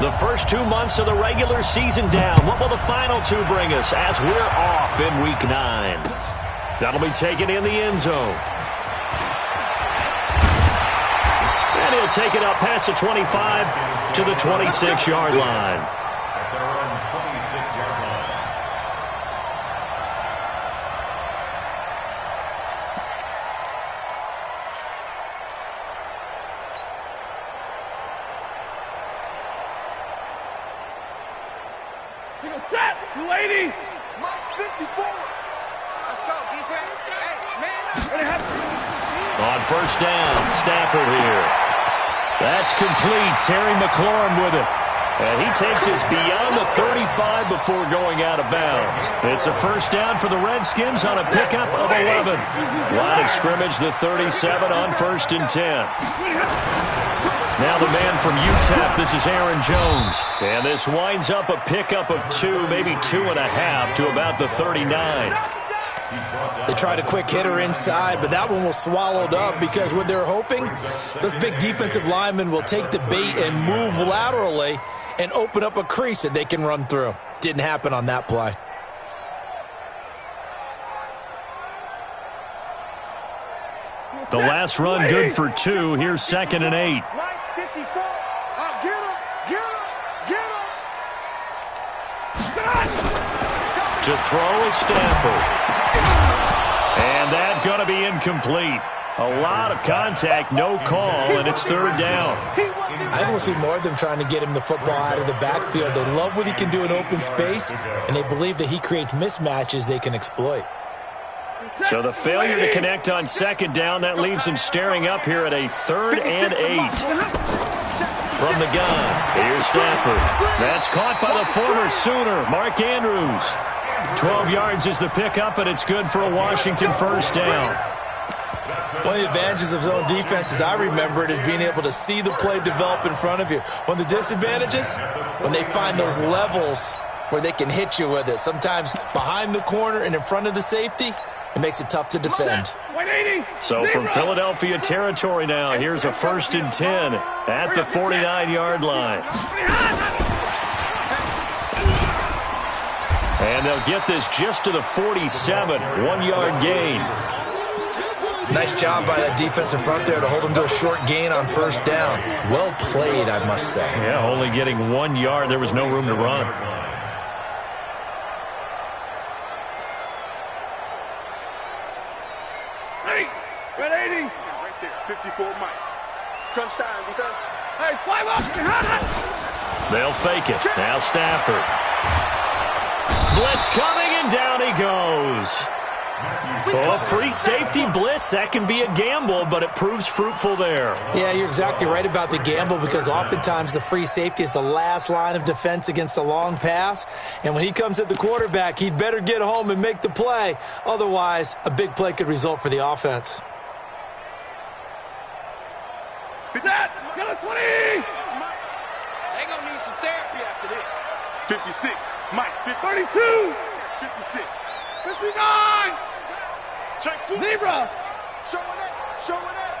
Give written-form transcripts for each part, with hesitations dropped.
The first 2 months of the regular season down. What will the final two bring us as we're off in Week 9? That'll be taken in the end zone. And he'll take it up past the 25 to the 26-yard line. On first down, Stafford here. That's complete. Terry McLaurin with it. And he takes us beyond the 35 before going out of bounds. It's a first down for the Redskins on a pickup of 11. Line of scrimmage, the 37 on first and 10. Now the man from UTEP, this is Aaron Jones. And this winds up a pickup of 2, maybe 2.5 to about the 39. They tried a quick hitter inside, but that one was swallowed up because what they're hoping, those big defensive linemen will take the bait and move laterally and open up a crease that they can run through. Didn't happen on that play. The last run good for 2. Here's 2nd and 8. To throw is Stafford. And that's going to be incomplete. A lot of contact, no call, and it's 3rd down. I think we'll see more of them trying to get him the football out of the backfield. They love what he can do in open space, and they believe that he creates mismatches they can exploit. So the failure to connect on 2nd down, that leaves him staring up here at a 3rd and 8. From the gun, here's Stafford. That's caught by the former Sooner, Mark Andrews. 12 yards is the pickup, and it's good for a Washington first down. One of the advantages of zone defense, as I remember it, is being able to see the play develop in front of you. One of the disadvantages, when they find those levels where they can hit you with it, sometimes behind the corner and in front of the safety, it makes it tough to defend. So from Philadelphia territory now, here's a 1st and 10 at the 49-yard line. And they'll get this just to the 47, 1-yard gain. Nice job by that defensive front there to hold him to a short gain on first down. Well played, I must say. Yeah, only getting 1 yard. There was no room to run. Red 80. Right there, 54 Mike. Crunch time, defense. Hey, 5 up. They'll fake it. Now Stafford. Blitz coming, and down he goes. Oh, free safety blitz. That can be a gamble, but it proves fruitful there. Yeah, you're exactly right about the gamble because oftentimes the free safety is the last line of defense against a long pass. And when he comes at the quarterback, he'd better get home and make the play. Otherwise, a big play could result for the offense. That, got a 20! They're going to need some therapy after this. 56, Mike, 32, 56, 59! Check foot. Zebra! Showing it, showing it.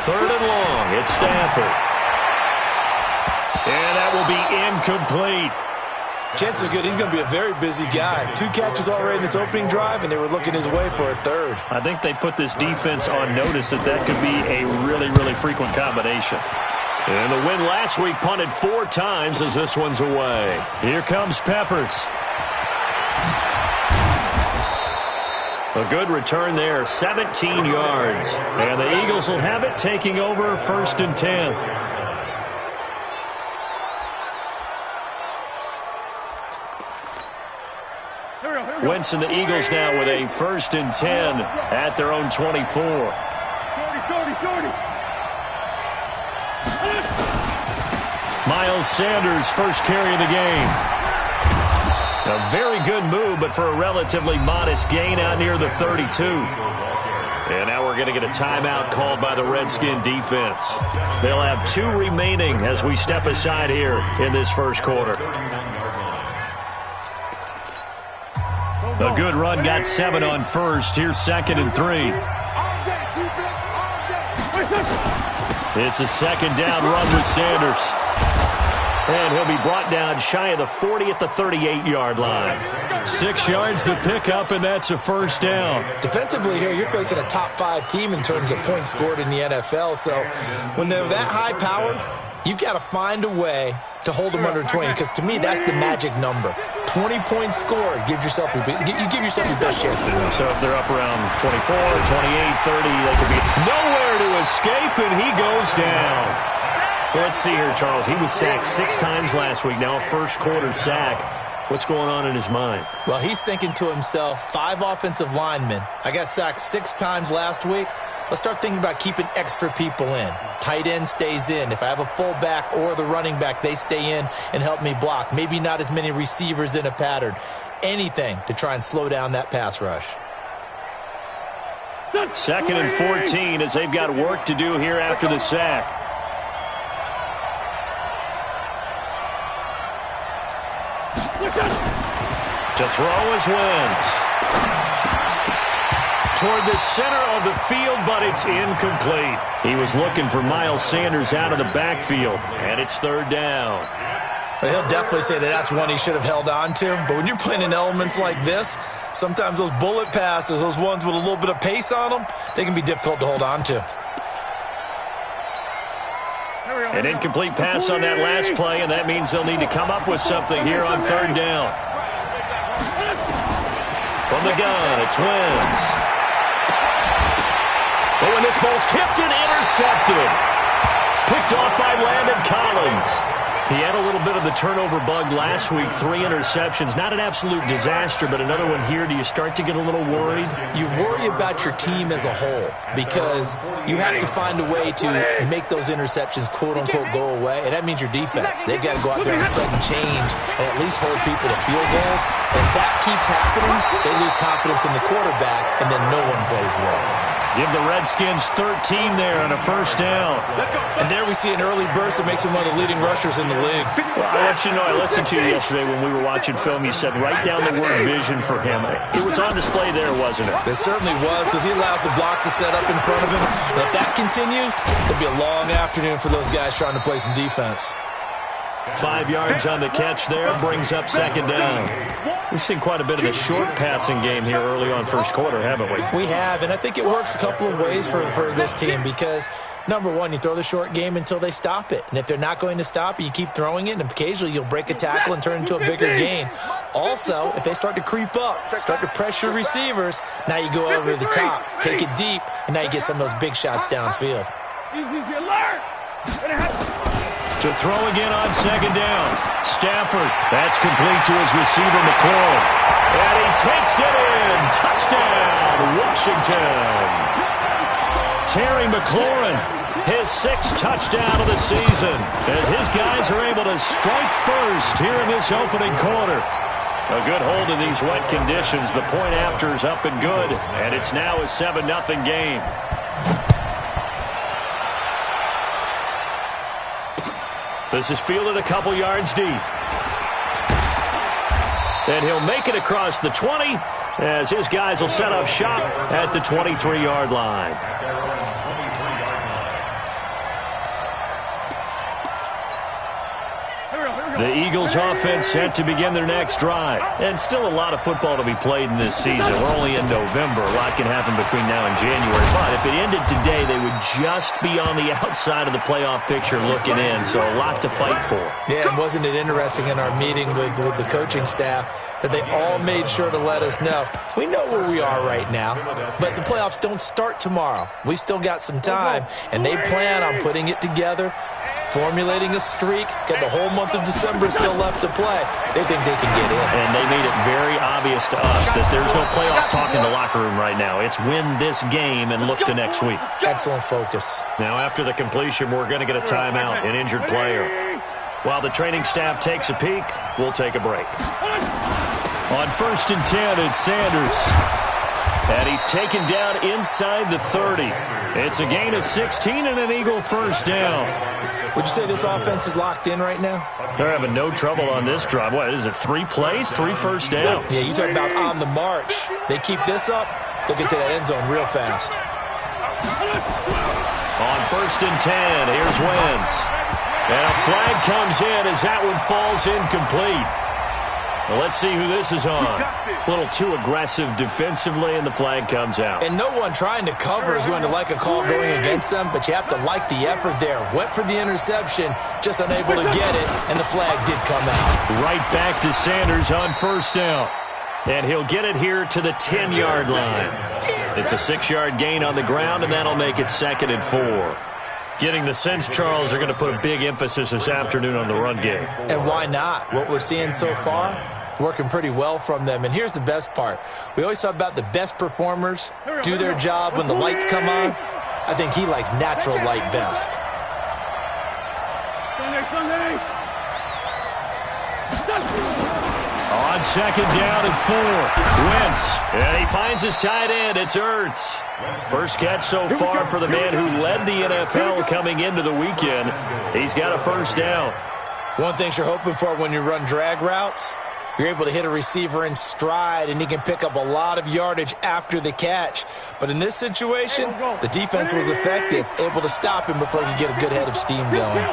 3rd and long, it's Stafford. And that will be incomplete. Chances are good he's going to be a very busy guy. 2 catches already in this opening drive, and they were looking his way for a 3rd. I think they put this defense on notice that could be a really, really frequent combination. And the win last week punted 4 times as this one's away. Here comes Peppers. A good return there, 17 yards. And the Eagles will have it, taking over 1st and 10. Wentz and the Eagles now with a 1st and 10 at their own 24. Miles Sanders, first carry of the game. A very good move, but for a relatively modest gain out near the 32. And now we're going to get a timeout called by the Redskin defense. They'll have 2 remaining as we step aside here in this first quarter. A good run, got 7 on first. Here's 2nd and 3. It's a second down run with Sanders. And he'll be brought down shy of the 40 at the 38-yard line. 6 yards the pickup, and that's a first down. Defensively here, you're facing a top-5 team in terms of points scored in the NFL. So when they're that high-powered, you've got to find a way to hold them under 20, because to me, that's the magic number. 20-point score gives yourself you give yourself your best chance to win. So if they're up around 24, 28, 30, they could be nowhere to escape, and he goes down. Let's see here, Charles. He was sacked 6 times last week. Now a first-quarter sack. What's going on in his mind? Well, he's thinking to himself, 5 offensive linemen. I got sacked 6 times last week. Let's start thinking about keeping extra people in. Tight end stays in. If I have a fullback or the running back, they stay in and help me block. Maybe not as many receivers in a pattern. Anything to try and slow down that pass rush. 2nd and 14 as they've got work to do here after the sack. To throw is Wentz. Toward the center of the field, but it's incomplete. He was looking for Miles Sanders out of the backfield, and it's 3rd down. Well, he'll definitely say that that's one he should have held on to. But when you're playing in elements like this, sometimes those bullet passes, those ones with a little bit of pace on them, they can be difficult to hold on to. An incomplete pass on that last play, and that means they'll need to come up with something here on 3rd down. From the gun, it's Wentz. Oh, and this ball's tipped and intercepted. Picked off by Landon Collins. He had a little bit of the turnover bug last week, 3 interceptions. Not an absolute disaster, but another one here. Do you start to get a little worried? You worry about your team as a whole because you have to find a way to make those interceptions, quote-unquote, go away, and that means your defense. They've got to go out there and sudden change and at least hold people to field goals. And if that keeps happening, they lose confidence in the quarterback, and then no one plays well. Give the Redskins 13 there on a first down. And there we see an early burst that makes him one of the leading rushers in the league. Well, I'll let you know, I listened to you yesterday when we were watching film. You said write down the word vision for him. It was on display there, wasn't it? It certainly was, because he allows the blocks to set up in front of him. And if that continues, it'll be a long afternoon for those guys trying to play some defense. 5 yards on the catch there, brings up 2nd down. We've seen quite a bit of the short passing game here early on first quarter, haven't we? We have, and I think it works a couple of ways for this team because, number one, you throw the short game until they stop it. And if they're not going to stop it, you keep throwing it, and occasionally you'll break a tackle and turn it into a bigger gain. Also, if they start to creep up, start to pressure receivers, now you go over the top, take it deep, and now you get some of those big shots downfield. To throw again on 2nd down. Stafford. That's complete to his receiver, McLaurin. And he takes it in. Touchdown, Washington. Terry McLaurin, his 6th touchdown of the season, as his guys are able to strike first here in this opening quarter. A good hold in these wet conditions. The point after is up and good, and it's now a 7-0 game. This is fielded a couple yards deep. And he'll make it across the 20 as his guys will set up shop at the 23-yard line. The Eagles offense set to begin their next drive. And still a lot of football to be played in this season. We're only in November. A lot can happen between now and January. But if it ended today, they would just be on the outside of the playoff picture looking in. So a lot to fight for. Yeah, and wasn't it interesting in our meeting with the coaching staff that they all made sure to let us know, we know where we are right now, but the playoffs don't start tomorrow. We still got some time, and they plan on putting it together, formulating a streak, got the whole month of December still left to play. They think they can get in. And they made it very obvious to us that there's no playoff talk in the locker room right now. It's win this game and look to next week. Excellent focus. Now, after the completion, we're going to get a timeout, an injured player. While the training staff takes a peek, we'll take a break. On 1st and 10, it's Sanders. And he's taken down inside the 30. It's a gain of 16 and an Eagle first down. Would you say this offense is locked in right now? They're having no trouble on this drive. What is it, 3 plays, 3 first downs? Yeah, you talk about on the march. They keep this up, they'll get to that end zone real fast. On 1st and 10, here's Wentz. And a flag comes in as that one falls incomplete. Well, let's see who this is on. A little too aggressive defensively, and the flag comes out. And no one trying to cover is going to like a call going against them, but you have to like the effort there. Went for the interception, just unable to get it, and the flag did come out. Right back to Sanders on 1st down. And he'll get it here to the 10-yard line. It's a 6-yard gain on the ground, and that'll make it 2nd and 4. Getting the sense, Charles, are going to put a big emphasis this afternoon on the run game. And why not? What we're seeing so far, it's working pretty well from them. And here's the best part. We always talk about the best performers do their job when the lights come on. I think he likes natural light best. On 2nd down and 4, Wentz. And he finds his tight end. It's Ertz. First catch so far for the man who led the NFL coming into the weekend. He's got a 1st down. One thing you're hoping for when you run drag routes, you're able to hit a receiver in stride, and he can pick up a lot of yardage after the catch. But in this situation, the defense was effective, able to stop him before he could get a good head of steam going.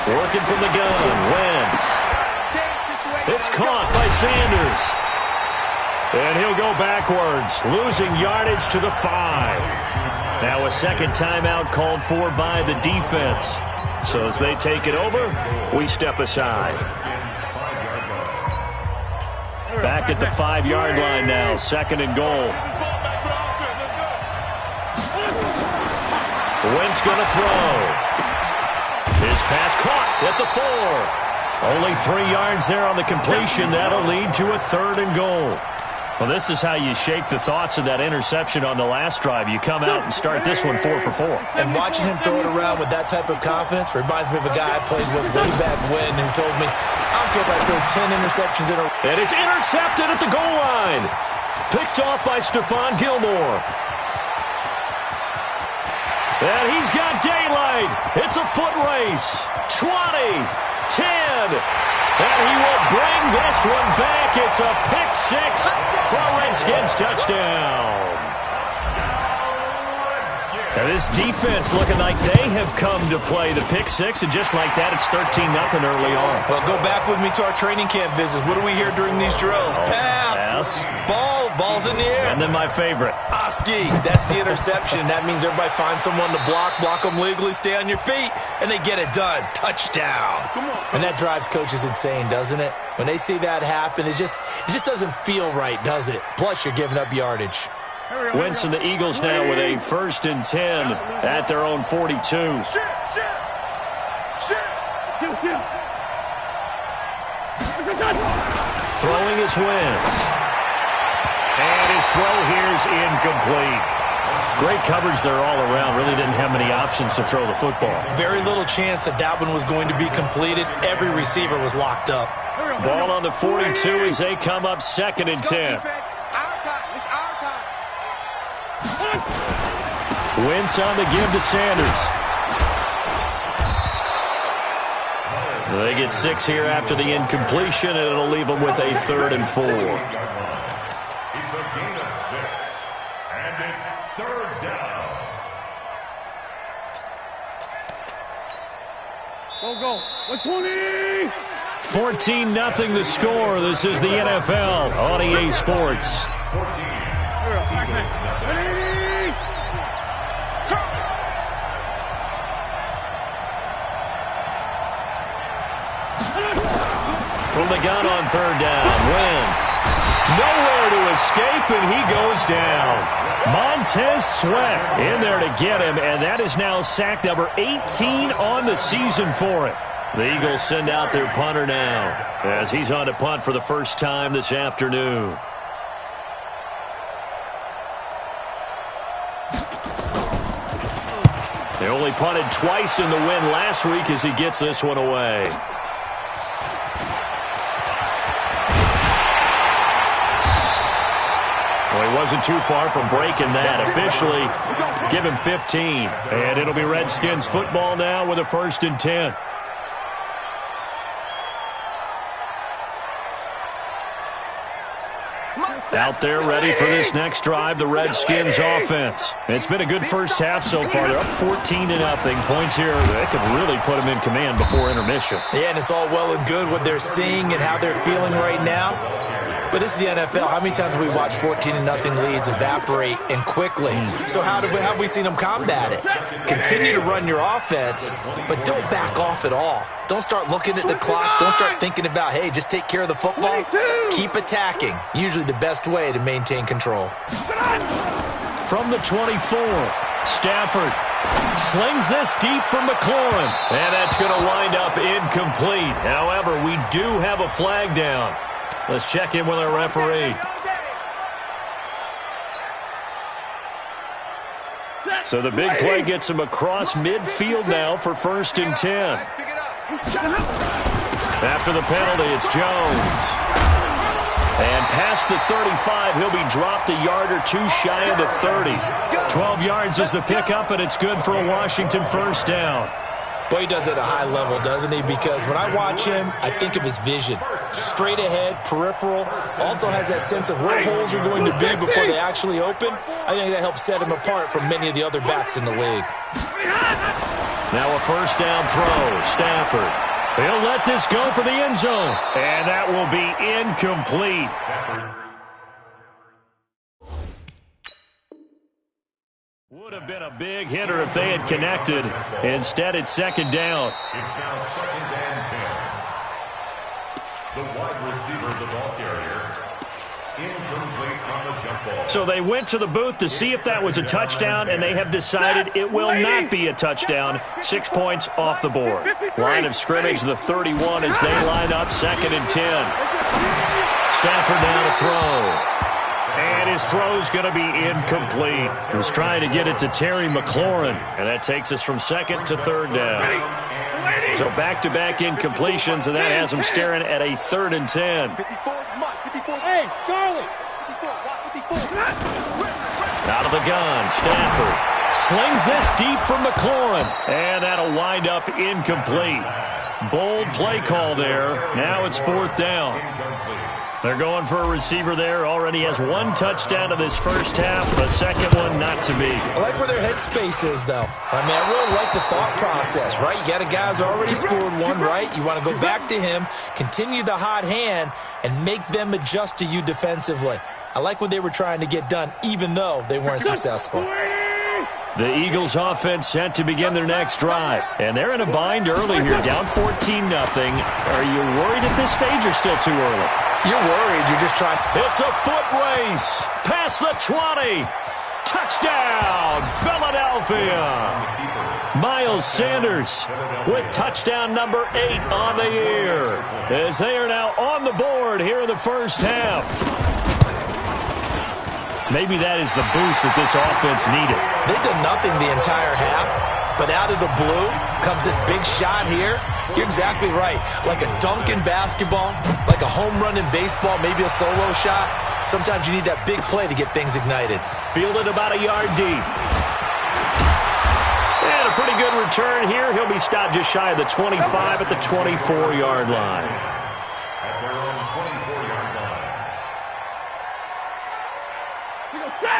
Working from the gun, Wentz. It's caught by Sanders. And he'll go backwards, losing yardage to the 5. Now a second timeout called for by the defense. So as they take it over, we step aside. Back at the 5-yard line now, 2nd and goal. Wentz going to throw. His pass caught at the 4. Only 3 yards there on the completion. That'll lead to a 3rd and goal. Well, this is how you shake the thoughts of that interception on the last drive. You come out and start this one 4 for 4. And watching him throw it around with that type of confidence reminds me of a guy I played with way back when who told me, I don't care if I throw 10 interceptions in a row. And it's intercepted at the goal line. Picked off by Stephon Gilmore. And he's got daylight. It's a foot race. 20, 10, and he will bring this one back. It's a pick-6 for a Redskins touchdown. Now this defense looking like they have come to play the pick-6, and just like that, it's 13-0 early on. Well, go back with me to our training camp visits. What do we hear during these drills? Pass. Ball's in the air. And then my favorite. Oski, that's the interception. That means everybody finds someone to block them legally, stay on your feet, and they get it done. Touchdown. And that drives coaches insane, doesn't it? When they see that happen, it just doesn't feel right, does it? Plus, you're giving up yardage. Wentz and the Eagles now with a 1st and 10 at their own 42. Throwing is Wentz. And his throw here is incomplete. Great coverage there all around. Really didn't have many options to throw the football. Very little chance that one was going to be completed. Every receiver was locked up. Ball on the 42 as they come up 2nd and 10. Wentz on the give to Sanders. They get 6 here after the incompletion, and it'll leave them with a 3rd and 4. It's a gain of 6, and it's 3rd down. Go. 120. 14-0 the score. This is the NFL on EA Sports. From the gun on 3rd down, Wentz. Nowhere to escape, and he goes down. Montez Sweat in there to get him, and that is now sack number 18 on the season for it. The Eagles send out their punter now as he's on to punt for the first time this afternoon. They only punted twice in the win last week as he gets this one away. Well, he wasn't too far from breaking that. Officially, give him 15. And it'll be Redskins football now with a 1st and 10. Out there ready for this next drive, the Redskins offense. It's been a good first half so far. They're up 14-0. Points here that could really put them in command before intermission. Yeah, and it's all well and good what they're seeing and how they're feeling right now. But this is the NFL. How many times have we watched 14-0 leads evaporate and quickly? So how have we seen them combat it? Continue to run your offense, but don't back off at all. Don't start looking at the clock. Don't start thinking about, hey, just take care of the football. Keep attacking. Usually the best way to maintain control. From the 24, Stafford slings this deep from McLaurin. And that's going to wind up incomplete. However, we do have a flag down. Let's check in with our referee. So the big play gets him across midfield now for 1st and 10. After the penalty, it's Jones. And past the 35, he'll be dropped a yard or two shy of the 30. 12 yards is the pickup, and it's good for a Washington 1st down. Boy, he does it at a high level, doesn't he? Because when I watch him, I think of his vision. Straight ahead, peripheral, also has that sense of where holes are going to be before they actually open. I think that helps set him apart from many of the other backs in the league. Now a 1st down throw, Stafford. He'll let this go for the end zone. And that will be incomplete. Would have been a big hitter if they had connected. Instead, it's 2nd down. It's now 2nd and 10. The wide receiver, the ball carrier, incomplete on the jump ball. So they went to the booth to see if that was a touchdown, and they have decided it will not be a touchdown. 6 points off the board. Line of scrimmage, the 31 as they line up 2nd and 10. Stafford down to throw. And his throw's going to be incomplete. He was trying to get it to Terry McLaurin, and that takes us from 2nd to 3rd down. So back-to-back incompletions, and that has him staring at a 3rd and 10. Hey, Charlie! Out of the gun, Stafford slings this deep from McLaurin, and that'll wind up incomplete. Bold play call there. Now it's 4th down. They're going for a receiver there. Already has 1 touchdown in this first half. A second one not to be. I like where their headspace is, though. I mean, I really like the thought process, right? You got a guy who's already scored one, right? You want to go back to him, continue the hot hand, and make them adjust to you defensively. I like what they were trying to get done, even though they weren't successful. The Eagles offense set to begin their next drive. And they're in a bind early here, down 14-0. Are you worried at this stage or still too early? You're worried. You're just trying. It's a foot race. Past the 20. Touchdown, Philadelphia. Miles Sanders with touchdown number 8 on the year. As they are now on the board here in the first half. Maybe that is the boost that this offense needed. They've done nothing the entire half, but out of the blue comes this big shot here. You're exactly right. Like a dunk in basketball, like a home run in baseball, maybe a solo shot. Sometimes you need that big play to get things ignited. Fielded about a yard deep. And a pretty good return here. He'll be stopped just shy of the 25 at the 24-yard line. At their own 24-yard line.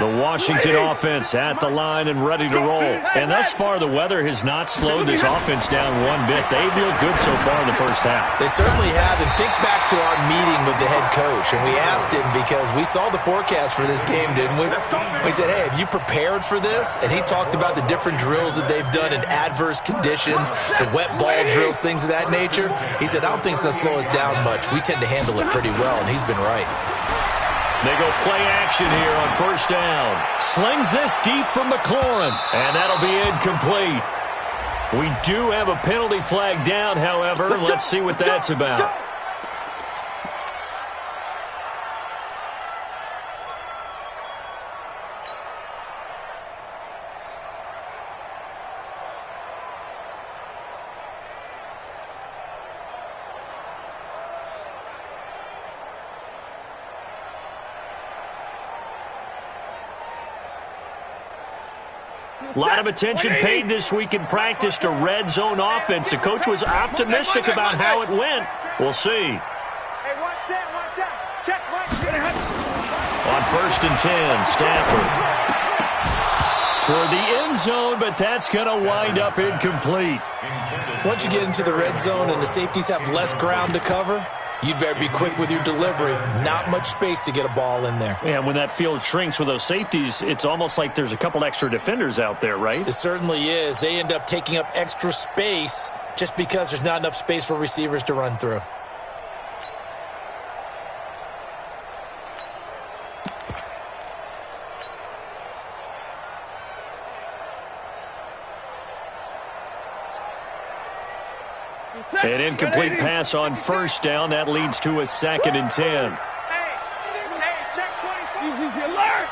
The Washington offense at the line and ready to roll. And thus far, the weather has not slowed this offense down one bit. They've looked good so far in the first half. They certainly have. And think back to our meeting with the head coach. And we asked him because we saw the forecast for this game, didn't we? We said, hey, have you prepared for this? And he talked about the different drills that they've done in adverse conditions, the wet ball drills, things of that nature. He said, I don't think it's going to slow us down much. We tend to handle it pretty well, and he's been right. They go play action here on first down. Slings this deep from McLaurin, and that'll be incomplete. We do have a penalty flag down, however. Let's see what that's about. A lot of attention paid this week in practice to red zone offense. The coach was optimistic about how it went. We'll see. Hey, watch On 1st and 10, Stafford. Toward the end zone, but that's going to wind up incomplete. Once you get into the red zone and the safeties have less ground to cover, you'd better be quick with your delivery. Not much space to get a ball in there. And when that field shrinks with those safeties, it's almost like there's a couple extra defenders out there, right? It certainly is. They end up taking up extra space just because there's not enough space for receivers to run through. An incomplete pass on 1st down. That leads to a 2nd and 10. Check 24. Easy alert.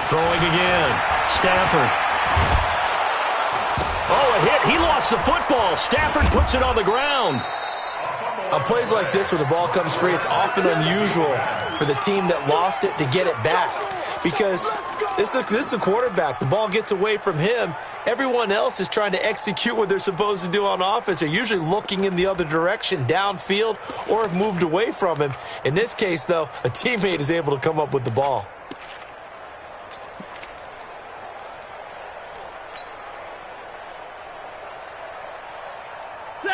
Throwing again. Stafford. Oh, a hit. He lost the football. Stafford puts it on the ground. On plays like this where the ball comes free, it's often unusual for the team that lost it to get it back. Because this is the quarterback. The ball gets away from him. Everyone else is trying to execute what they're supposed to do on offense. They're usually looking in the other direction, downfield, or have moved away from him. In this case, though, a teammate is able to come up with the ball.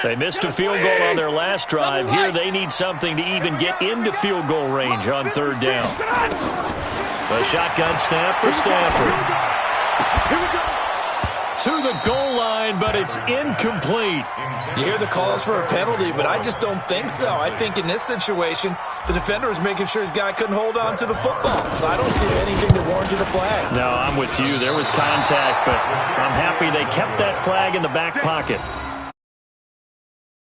They missed a field goal on their last drive. Here they need something to even get into field goal range on 3rd down. A shotgun snap for Stafford. To the goal line, but it's incomplete. You hear the calls for a penalty, but I just don't think so. I think in this situation, the defender was making sure his guy couldn't hold on to the football. So I don't see anything that warranted a flag. No, I'm with you. There was contact, but I'm happy they kept that flag in the back pocket.